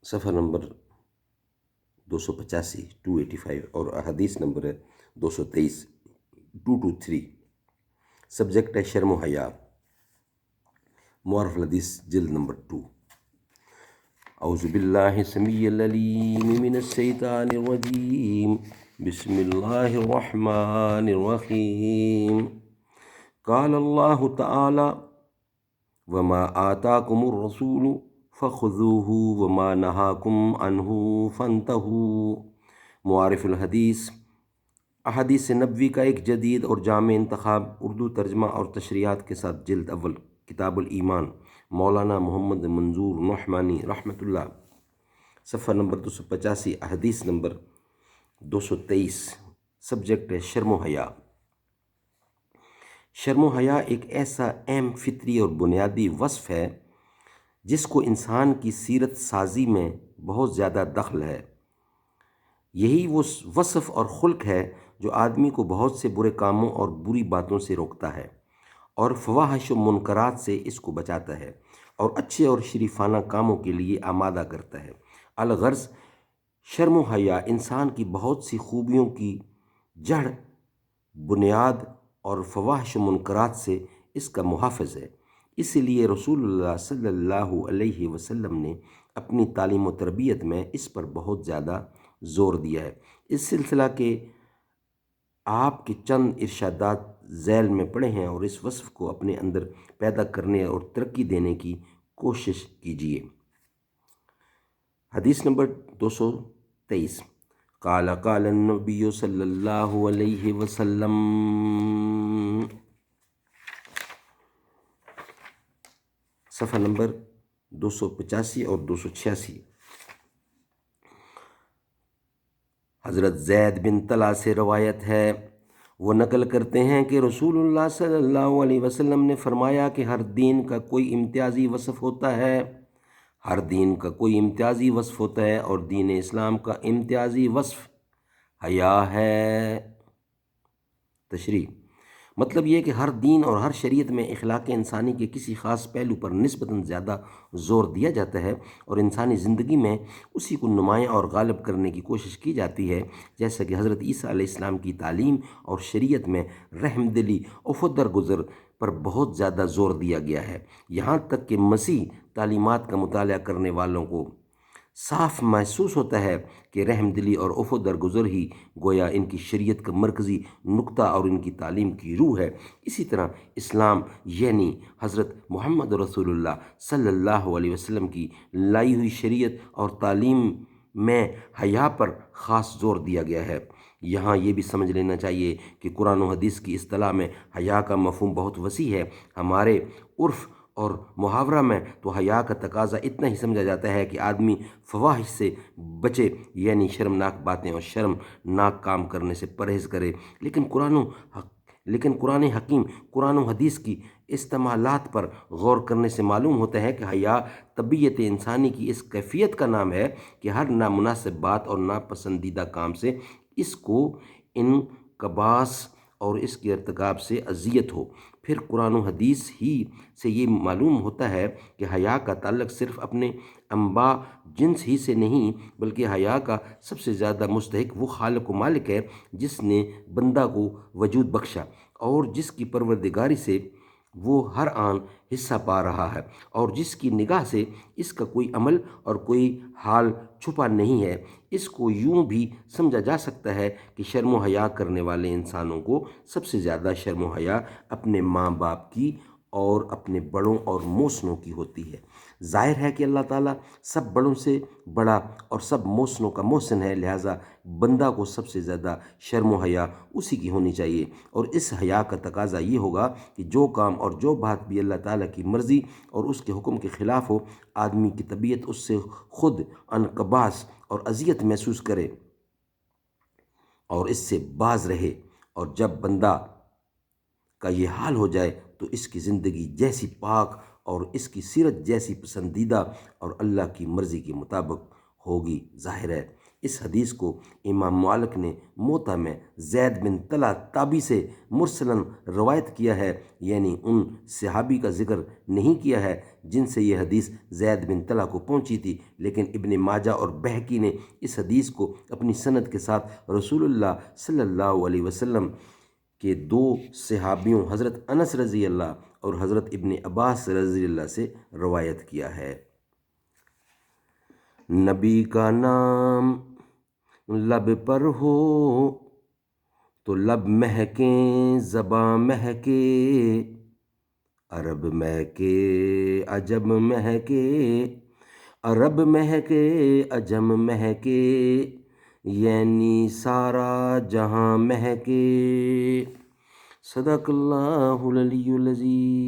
صفحہ نمبر 285 285 اور احادیث نمبر ہے 223 223۔ سبجیکٹ ہے شرم و حیا، معارف الحدیث جلد نمبر 2۔ اعوذ باللہ السمیع العلیم من الشیطان الرجیم، بسم اللہ الرحمن الرحیم۔ قال اللہ تعالی وما آتاکم الرسول فخذوہ وما نہاکم عنہ فانتہوا۔ معارف الحدیث، احادیث نبوی کا ایک جدید اور جامع انتخاب، اردو ترجمہ اور تشریحات کے ساتھ، جلد اول، کتاب الایمان، مولانا محمد منظور نعمانی رحمۃ اللہ، صفحہ نمبر 285، احادیث نمبر 223۔ سبجیکٹ ہے شرم و حیا۔ شرم و حیا ایک ایسا اہم فطری اور بنیادی وصف ہے جس کو انسان کی سیرت سازی میں بہت زیادہ دخل ہے۔ یہی وہ وصف اور خلق ہے جو آدمی کو بہت سے برے کاموں اور بری باتوں سے روکتا ہے اور فواحش و منکرات سے اس کو بچاتا ہے اور اچھے اور شریفانہ کاموں کے لیے آمادہ کرتا ہے۔ الغرض شرم و حیا انسان کی بہت سی خوبیوں کی جڑ، بنیاد اور فواحش و منکرات سے اس کا محافظ ہے۔ اسی لیے رسول اللہ صلی اللہ علیہ وسلم نے اپنی تعلیم و تربیت میں اس پر بہت زیادہ زور دیا ہے۔ اس سلسلہ کے آپ کے چند ارشادات ذیل میں پڑے ہیں اور اس وصف کو اپنے اندر پیدا کرنے اور ترقی دینے کی کوشش کیجیے۔ حدیث نمبر 223۔ قال قال النبی صلی اللہ علیہ وسلم، صفحہ نمبر 285 اور 286۔ حضرت زید بن طلحہ سے روایت ہے، وہ نقل کرتے ہیں کہ رسول اللہ صلی اللہ علیہ وسلم نے فرمایا کہ ہر دین کا کوئی امتیازی وصف ہوتا ہے، ہر دین کا کوئی امتیازی وصف ہوتا ہے اور دین اسلام کا امتیازی وصف حیا ہے۔ تشریح، مطلب یہ کہ ہر دین اور ہر شریعت میں اخلاق انسانی کے کسی خاص پہلو پر نسبتاً زیادہ زور دیا جاتا ہے اور انسانی زندگی میں اسی کو نمایاں اور غالب کرنے کی کوشش کی جاتی ہے، جیسا کہ حضرت عیسیٰ علیہ السلام کی تعلیم اور شریعت میں رحم دلی عفو درگزر پر بہت زیادہ زور دیا گیا ہے، یہاں تک کہ مسیح تعلیمات کا مطالعہ کرنے والوں کو صاف محسوس ہوتا ہے کہ رحم دلی اور عفو درگزر ہی گویا ان کی شریعت کا مرکزی نقطہ اور ان کی تعلیم کی روح ہے۔ اسی طرح اسلام یعنی حضرت محمد رسول اللہ صلی اللہ علیہ وسلم کی لائی ہوئی شریعت اور تعلیم میں حیا پر خاص زور دیا گیا ہے۔ یہاں یہ بھی سمجھ لینا چاہیے کہ قرآن و حدیث کی اصطلاح میں حیا کا مفہوم بہت وسیع ہے۔ ہمارے عرف اور محاورہ میں تو حیا کا تقاضا اتنا ہی سمجھا جاتا ہے کہ آدمی فواحش سے بچے، یعنی شرمناک باتیں اور شرمناک کام کرنے سے پرہیز کرے، لیکن قرآن حکیم، قرآن و حدیث کی استعمالات پر غور کرنے سے معلوم ہوتا ہے کہ حیا طبیعت انسانی کی اس کیفیت کا نام ہے کہ ہر نامناسب بات اور ناپسندیدہ کام سے اس کو انقباس اور اس کے ارتکاب سے اذیت ہو۔ پھر قرآن و حدیث ہی سے یہ معلوم ہوتا ہے کہ حیا کا تعلق صرف اپنے انباء جنس ہی سے نہیں، بلکہ حیا کا سب سے زیادہ مستحق وہ خالق و مالک ہے جس نے بندہ کو وجود بخشا اور جس کی پروردگاری سے وہ ہر آن حصہ پا رہا ہے اور جس کی نگاہ سے اس کا کوئی عمل اور کوئی حال چھپا نہیں ہے۔ اس کو یوں بھی سمجھا جا سکتا ہے کہ شرم و حیا کرنے والے انسانوں کو سب سے زیادہ شرم و حیا اپنے ماں باپ کی اور اپنے بڑوں اور محسنوں کی ہوتی ہے۔ ظاہر ہے کہ اللہ تعالیٰ سب بڑوں سے بڑا اور سب محسنوں کا محسن ہے، لہٰذا بندہ کو سب سے زیادہ شرم و حیا اسی کی ہونی چاہیے، اور اس حیا کا تقاضا یہ ہوگا کہ جو کام اور جو بات بھی اللہ تعالیٰ کی مرضی اور اس کے حکم کے خلاف ہو، آدمی کی طبیعت اس سے خود انقباس اور اذیت محسوس کرے اور اس سے باز رہے، اور جب بندہ کا یہ حال ہو جائے تو اس کی زندگی جیسی پاک اور اس کی سیرت جیسی پسندیدہ اور اللہ کی مرضی کے مطابق ہوگی۔ ظاہر ہے اس حدیث کو امام مالک نے موطا میں زید بن طلحہ تابعی سے مرسلاً روایت کیا ہے، یعنی ان صحابی کا ذکر نہیں کیا ہے جن سے یہ حدیث زید بن طلحہ کو پہنچی تھی، لیکن ابن ماجہ اور بہقی نے اس حدیث کو اپنی سند کے ساتھ رسول اللہ صلی اللہ علیہ وسلم کے دو صحابیوں حضرت انس رضی اللہ اور حضرت ابن عباس رضی اللہ سے روایت کیا ہے۔ نبی کا نام لب پر ہو تو لب مہکیں، زباں مہکے، عرب مہکے عجم مہکے، عرب مہکے عجم مہکے، یعنی سارا جہاں مہکے۔ صدق اللہ العلی العظیم۔